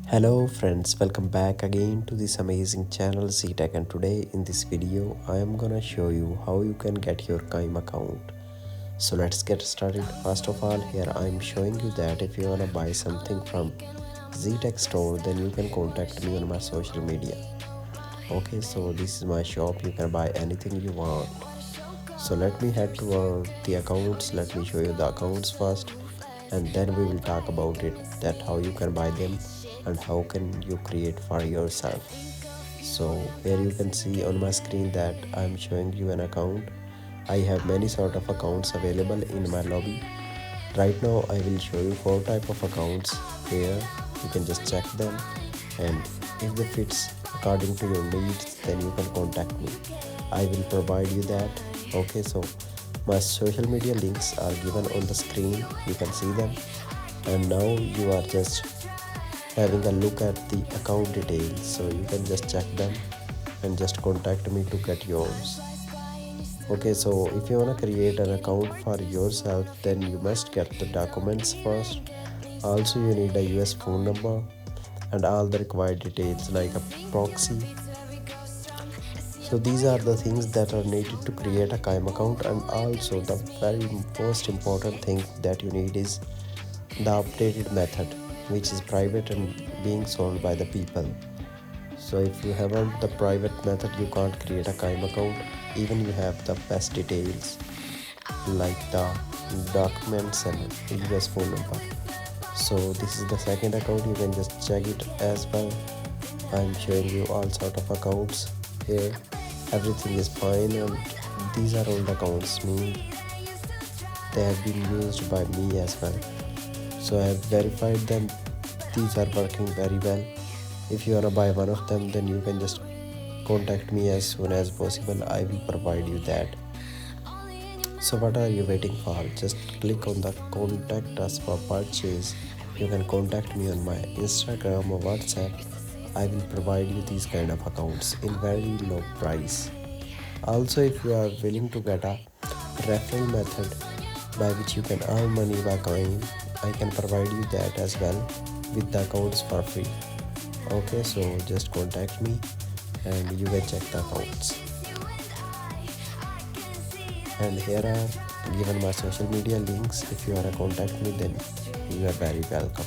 Hello friends, welcome back again to this amazing channel ZTech, and today in this video I am gonna show you how you can get your Chime account. So let's get started. First of all, here I am showing you that if you wanna buy something from ZTech store, then you can contact me on my social media. Okay, so this is my shop, you can buy anything you want. So let me head to the accounts. Let me show you the accounts first, and then we will talk about it, that how you can buy them and how can you create for yourself. So here you can see on my screen that I'm showing you an account. I have many sort of accounts available in my lobby. Right now I will show you 4 type of accounts here. You can just check them, and if they fits according to your needs, then you can contact me. I will provide you that. Okay, so my social media links are given on the screen, you can see them. And now you are just having a look at the account details, so you can just check them and just contact me to get yours. Okay, so if you want to create an account for yourself, then you must get the documents first. Also you need a US phone number and all the required details like a proxy. So these are the things that are needed to create a Chime account. And also the very most important thing that you need is the updated method, which is private and being sold by the people. So if you haven't the private method, you can't create a Chime account even you have the best details like the documents and US phone number. So this is the second account, you can just check it as well. I'm showing you all sort of accounts here. Everything is fine, and these are old accounts, mean they have been used by me as well. So I have verified them. These are working very well. If you wanna buy one of them, then you can just contact me as soon as possible. I will provide you that. So what are you waiting for? Just click on the contact us for purchase. You can contact me on my Instagram or WhatsApp. I will provide you these kind of accounts in very low price. Also, if you are willing to get a referral method by which you can earn money by Coin, I can provide you that as well with the accounts for free. Okay, so just contact me and you can check the accounts. And here are given my social media links. If you wanna contact me, then you are very welcome.